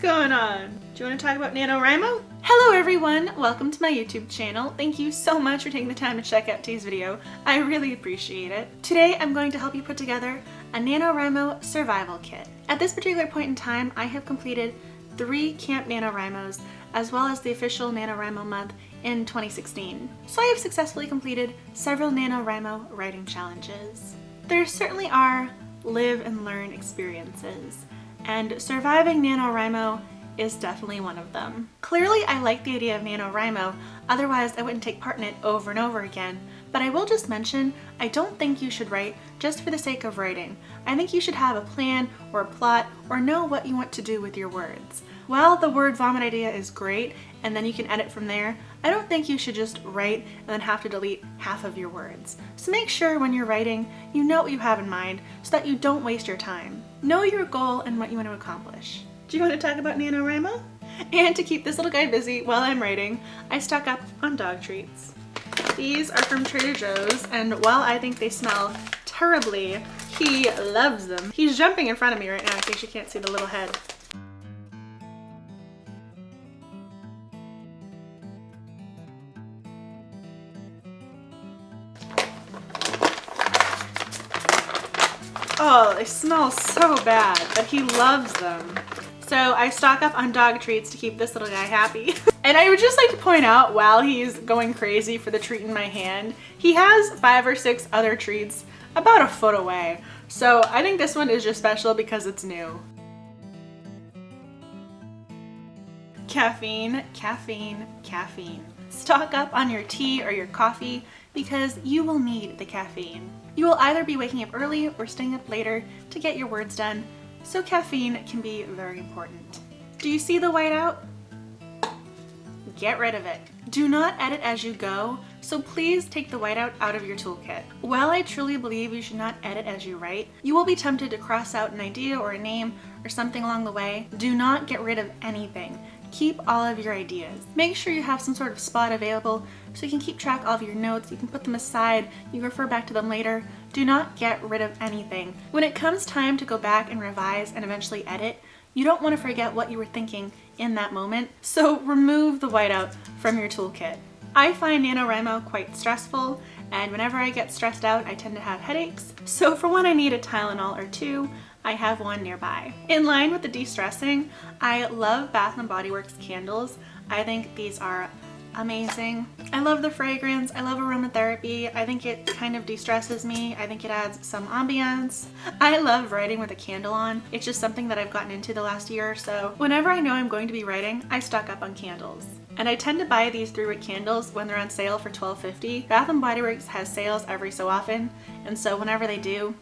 going on? Do you want to talk about NaNoWriMo? Hello everyone, welcome to my YouTube channel. Thank you so much for taking the time to check out today's video. I really appreciate it. Today I'm going to help you put together a NaNoWriMo survival kit. At this particular point in time, I have completed 3 Camp NaNoWriMos as well as the official NaNoWriMo month in 2016. So I have successfully completed several NaNoWriMo writing challenges. There certainly are live and learn experiences, and surviving NaNoWriMo is definitely one of them. Clearly I like the idea of NaNoWriMo, otherwise I wouldn't take part in it over and over again, but I will just mention I don't think you should write just for the sake of writing. I think you should have a plan or a plot or know what you want to do with your words. While the word vomit idea is great and then you can edit from there, I don't think you should just write and then have to delete half of your words. So make sure when you're writing, you know what you have in mind so that you don't waste your time. Know your goal and what you want to accomplish. Do you want to talk about NaNoWriMo? And to keep this little guy busy while I'm writing, I stock up on dog treats. These are from Trader Joe's, and while I think they smell terribly, he loves them. He's jumping in front of me right now in case you can't see the little head. Oh, they smell so bad, but he loves them. So I stock up on dog treats to keep this little guy happy. And I would just like to point out, while he's going crazy for the treat in my hand, he has 5 or 6 other treats about a foot away. So I think this one is just special because it's new. Caffeine, caffeine, caffeine. Stock up on your tea or your coffee because you will need the caffeine. You will either be waking up early or staying up later to get your words done, so caffeine can be very important. Do you see the whiteout? Get rid of it. Do not edit as you go, so please take the whiteout out of your toolkit. While I truly believe you should not edit as you write, you will be tempted to cross out an idea or a name or something along the way. Do not get rid of anything. Keep all of your ideas. Make sure you have some sort of spot available so you can keep track of all of your notes, you can put them aside, you can refer back to them later. Do not get rid of anything. When it comes time to go back and revise and eventually edit, you don't want to forget what you were thinking in that moment, so remove the whiteout from your toolkit. I find NaNoWriMo quite stressful, and whenever I get stressed out, I tend to have headaches. So for when I need a Tylenol or 2, I have one nearby. In line with the de-stressing, I love Bath & Body Works candles. I think these are amazing. I love the fragrance, I love aromatherapy. I think it kind of de-stresses me. I think it adds some ambiance. I love writing with a candle on. It's just something that I've gotten into the last year or so. Whenever I know I'm going to be writing, I stock up on candles. And I tend to buy these 3-wick candles when they're on sale for $12.50. Bath & Body Works has sales every so often, and so whenever they do,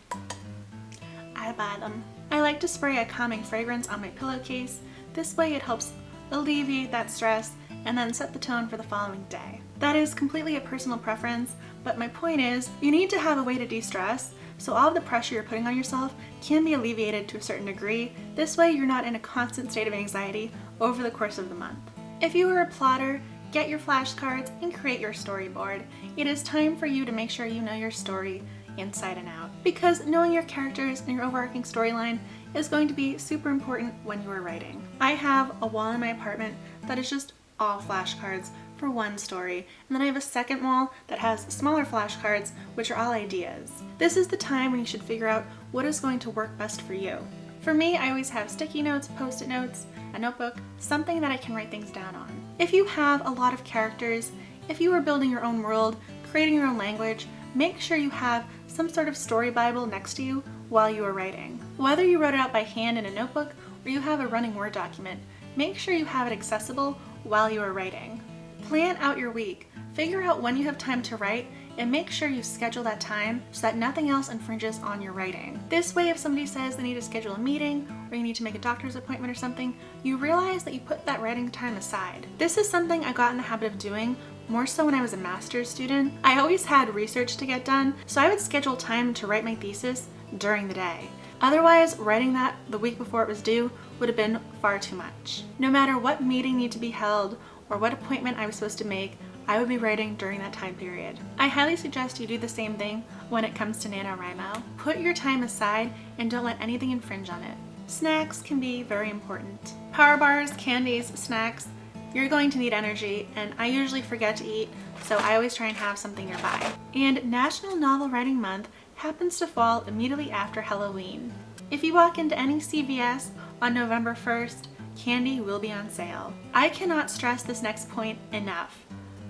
I buy them. I like to spray a calming fragrance on my pillowcase. This way it helps alleviate that stress and then set the tone for the following day. That is completely a personal preference, but my point is you need to have a way to de-stress, so all of the pressure you're putting on yourself can be alleviated to a certain degree. This way you're not in a constant state of anxiety over the course of the month. If you are a plotter, get your flashcards and create your storyboard. It is time for you to make sure you know your story inside and out, because knowing your characters and your overarching storyline is going to be super important when you are writing. I have a wall in my apartment that is just all flashcards for one story, and then I have a second wall that has smaller flashcards which are all ideas. This is the time when you should figure out what is going to work best for you. For me, I always have sticky notes, post-it notes, a notebook, something that I can write things down on. If you have a lot of characters, if you are building your own world, creating your own language, make sure you have some sort of story Bible next to you while you are writing. Whether you wrote it out by hand in a notebook or you have a running Word document, make sure you have it accessible while you are writing. Plan out your week. Figure out when you have time to write and make sure you schedule that time so that nothing else infringes on your writing. This way, if somebody says they need to schedule a meeting or you need to make a doctor's appointment or something, you realize that you put that writing time aside. This is something I got in the habit of doing more so when I was a master's student. I always had research to get done, so I would schedule time to write my thesis during the day. Otherwise, writing that the week before it was due would have been far too much. No matter what meeting needed to be held or what appointment I was supposed to make, I would be writing during that time period. I highly suggest you do the same thing when it comes to NaNoWriMo. Put your time aside and don't let anything infringe on it. Snacks can be very important. Power bars, candies, snacks, you're going to need energy, and I usually forget to eat, so I always try and have something nearby. And National Novel Writing Month happens to fall immediately after Halloween. If you walk into any CVS on November 1st, candy will be on sale. I cannot stress this next point enough.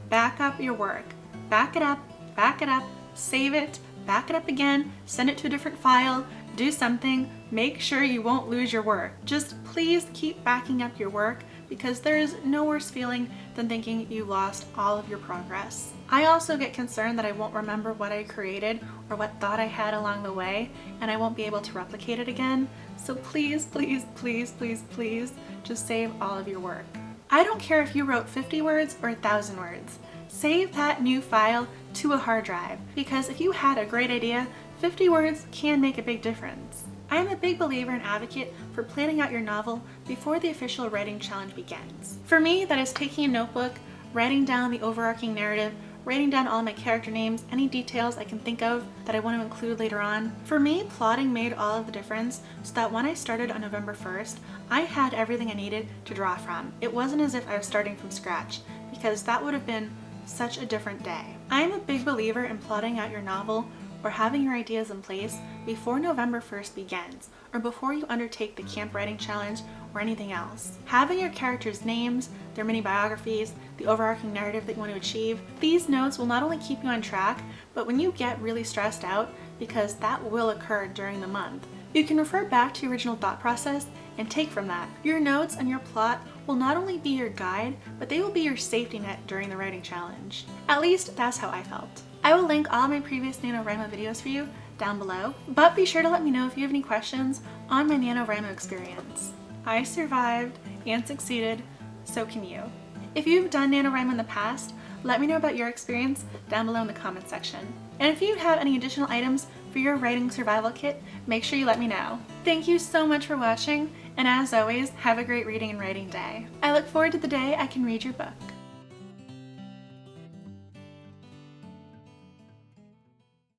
Back up your work. Back it up, save it, back it up again, send it to a different file, do something, make sure you won't lose your work. Just please keep backing up your work, because there is no worse feeling than thinking you lost all of your progress. I also get concerned that I won't remember what I created or what thought I had along the way, and I won't be able to replicate it again. So please, please, please, please, please, just save all of your work. I don't care if you wrote 50 words or 1,000 words. Save that new file to a hard drive, because if you had a great idea, 50 words can make a big difference. I am a big believer and advocate for planning out your novel before the official writing challenge begins. For me, that is taking a notebook, writing down the overarching narrative, writing down all my character names, any details I can think of that I want to include later on. For me, plotting made all of the difference, so that when I started on November 1st, I had everything I needed to draw from. It wasn't as if I was starting from scratch, because that would have been such a different day. I am a big believer in plotting out your novel or having your ideas in place before November 1st begins, or before you undertake the camp writing challenge or anything else. Having your characters' names, their mini biographies, the overarching narrative that you want to achieve, these notes will not only keep you on track, but when you get really stressed out, because that will occur during the month, you can refer back to your original thought process and take from that. Your notes and your plot will not only be your guide, but they will be your safety net during the writing challenge. At least that's how I felt. I will link all of my previous NaNoWriMo videos for you down below, but be sure to let me know if you have any questions on my NaNoWriMo experience. I survived and succeeded, so can you. If you've done NaNoWriMo in the past, let me know about your experience down below in the comments section. And if you have any additional items for your writing survival kit, make sure you let me know. Thank you so much for watching, and as always, have a great reading and writing day. I look forward to the day I can read your book.